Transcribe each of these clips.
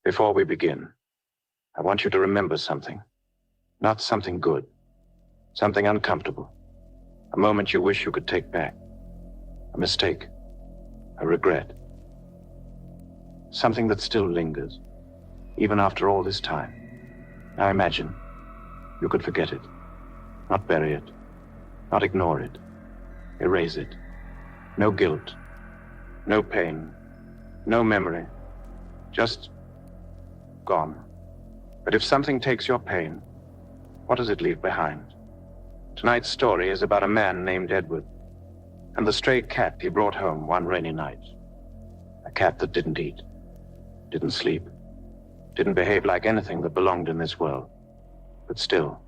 Before we begin, I want you to remember something. Not something good. Something uncomfortable. A moment you wish you could take back. A mistake. A regret. Something that still lingers, even after all this time. Now imagine you could forget it. Not bury it. Not ignore it. Erase it. No guilt. No pain. No memory. Just gone. But if something takes your pain, what does it leave behind? Tonight's story is about a man named Edward and the stray cat he brought home one rainy night. A cat that didn't eat, didn't sleep, didn't behave like anything that belonged in this world. But still,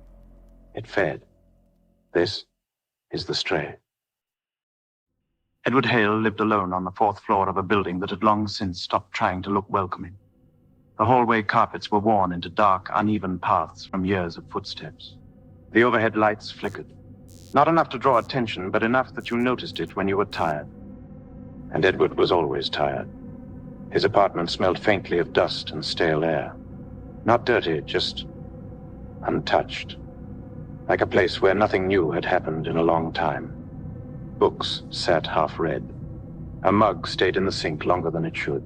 it fed. This is the stray. Edward Hale lived alone on the 4th floor of a building that had long since stopped trying to look welcoming. The hallway carpets were worn into dark, uneven paths from years of footsteps. The overhead lights flickered. Not enough to draw attention, but enough that you noticed it when you were tired. And Edward was always tired. His apartment smelled faintly of dust and stale air. Not dirty, just untouched. Like a place where nothing new had happened in a long time. Books sat half-read. A mug stayed in the sink longer than it should.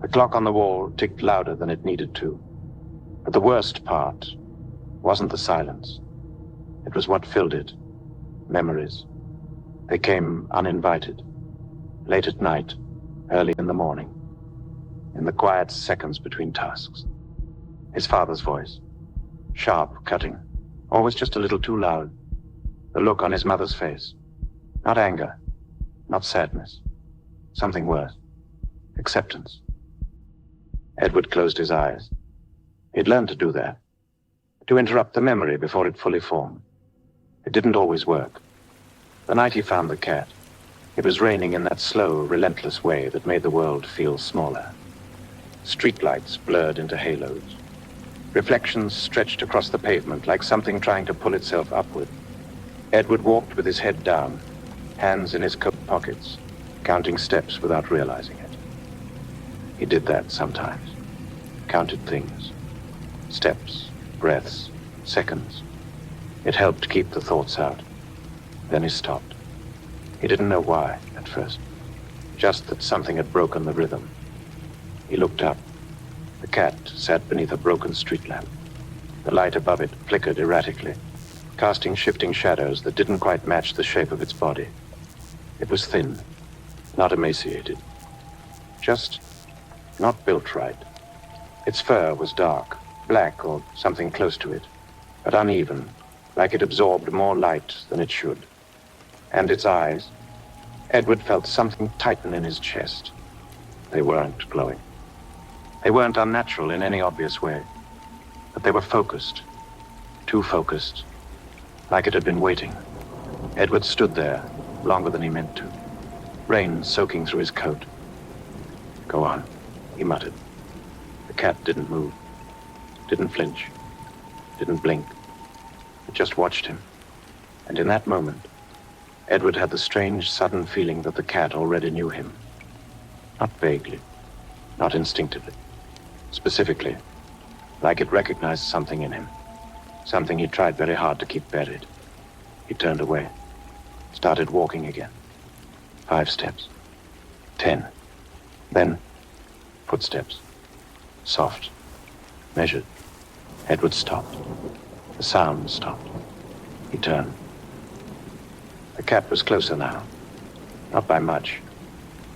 The clock on the wall ticked louder than it needed to. But the worst part wasn't the silence. It was what filled it. Memories. They came uninvited. Late at night, early in the morning. In the quiet seconds between tasks. His father's voice. Sharp, cutting. Always just a little too loud. The look on his mother's face. Not anger. Not sadness. Something worse. Acceptance. Edward closed his eyes. He'd learned to do that. To interrupt the memory before it fully formed. It didn't always work. The night he found the cat, it was raining in that slow, relentless way that made the world feel smaller. Streetlights blurred into halos. Reflections stretched across the pavement like something trying to pull itself upward. Edward walked with his head down, hands in his coat pockets, counting steps without realizing it. He did that sometimes. Counted things. Steps, breaths, seconds. It helped keep the thoughts out. Then he stopped. He didn't know why at first. Just that something had broken the rhythm. He looked up. The cat sat beneath a broken street lamp. The light above it flickered erratically, casting shifting shadows that didn't quite match the shape of its body. It was thin, not emaciated. Just not built right. Its fur was dark, black or something close to it, but uneven, like it absorbed more light than it should. And its eyes, Edward felt something tighten in his chest. They weren't glowing. They weren't unnatural in any obvious way, but they were focused, too focused, like it had been waiting. Edward stood there longer than he meant to, rain soaking through his coat. Go on, he muttered. The cat didn't move, didn't flinch, didn't blink. It just watched him. And in that moment, Edward had the strange, sudden feeling that the cat already knew him. Not vaguely, not instinctively. Specifically, like it recognized something in him. Something he tried very hard to keep buried. He turned away, started walking again. 5 steps. 10. Then, footsteps. Soft. Measured. Edward stopped. The sound stopped. He turned. The cat was closer now. Not by much,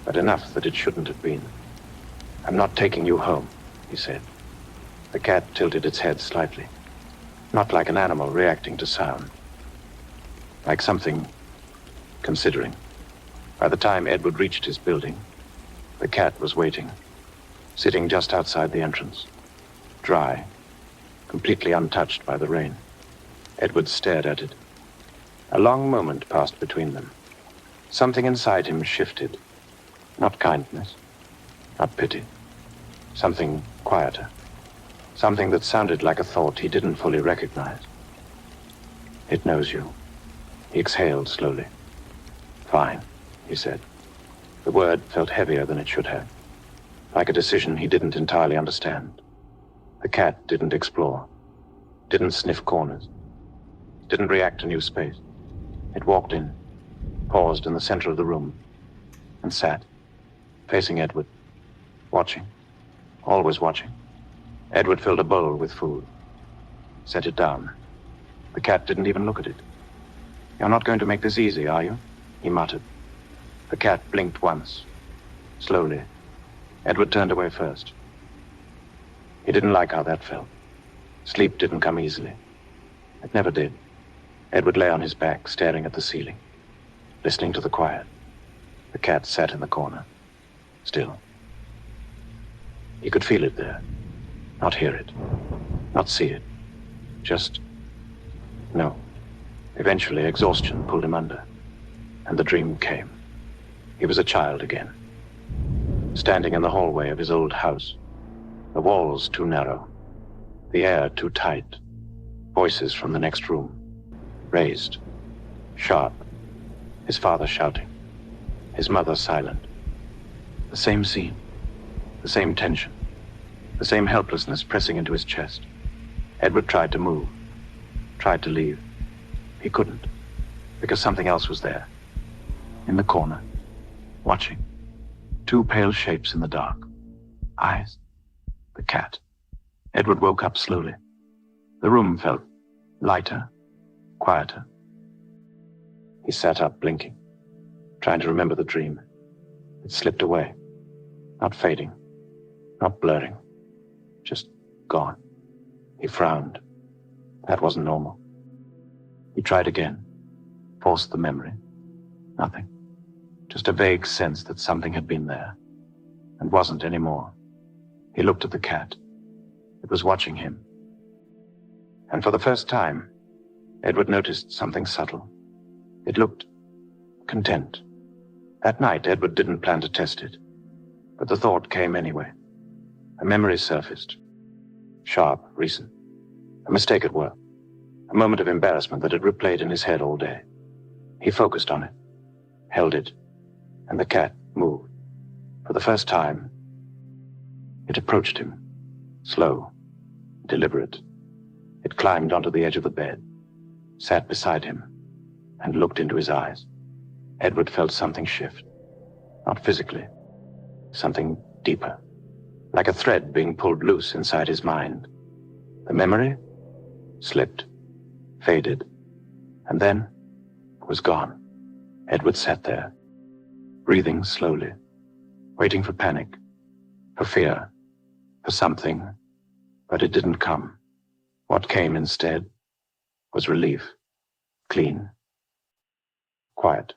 but enough that it shouldn't have been. I'm not taking you home, he said. The cat tilted its head slightly. Not like an animal reacting to sound. Like something considering. By the time Edward reached his building, the cat was waiting, sitting just outside the entrance. Dry, completely untouched by the rain. Edward stared at it. A long moment passed between them. Something inside him shifted. Not kindness, not pity. Something quieter. Something that sounded like a thought he didn't fully recognize. It knows you. He exhaled slowly. Fine, he said. The word felt heavier than it should have. like a decision he didn't entirely understand. The cat didn't explore, didn't sniff corners, didn't react to new space. It walked in, paused in the center of the room, and sat, facing Edward, watching, always watching. Edward filled a bowl with food, set it down. The cat didn't even look at it. "You're not going to make this easy, are you?" he muttered. The cat blinked once, slowly. Edward turned away first. He didn't like how that felt. Sleep didn't come easily. It never did. Edward lay on his back, staring at the ceiling, listening to the quiet. The cat sat in the corner, still. He could feel it there, not hear it, not see it. Just no. Eventually, exhaustion pulled him under, and the dream came. He was a child again, standing in the hallway of his old house. The walls too narrow, the air too tight. Voices from the next room, raised, sharp. His father shouting, his mother silent. The same scene, the same tension, the same helplessness pressing into his chest. Edward tried to move, tried to leave. He couldn't, because something else was there, in the corner, watching. Two pale shapes in the dark. Eyes. The cat. Edward woke up slowly. The room felt lighter, quieter. He sat up, blinking, trying to remember the dream. It slipped away, not fading, not blurring, just gone. He frowned. That wasn't normal. He tried again, forced the memory. Nothing. Just a vague sense that something had been there, and wasn't anymore. He looked at the cat. It was watching him. And for the first time, Edward noticed something subtle. It looked content. That night, Edward didn't plan to test it, but the thought came anyway. A memory surfaced. Sharp, recent. A mistake at work. A moment of embarrassment that had replayed in his head all day. He focused on it, held it, and the cat moved. For the first time, it approached him, slow, deliberate. It climbed onto the edge of the bed, sat beside him, and looked into his eyes. Edward felt something shift, not physically, something deeper, like a thread being pulled loose inside his mind. The memory slipped, faded, and then was gone. Edward sat there, breathing slowly, waiting for panic, for fear, for something, but it didn't come. What came instead was relief, clean, quiet,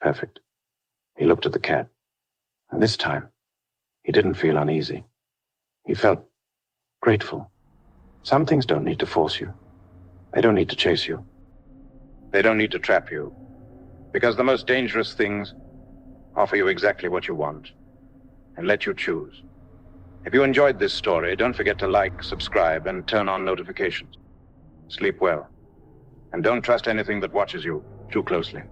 perfect. He looked at the cat, and this time, he didn't feel uneasy. He felt grateful. Some things don't need to force you. They don't need to chase you. They don't need to trap you, because the most dangerous things offer you exactly what you want and let you choose. If you enjoyed this story, don't forget to like, subscribe, and turn on notifications. Sleep well, and don't trust anything that watches you too closely.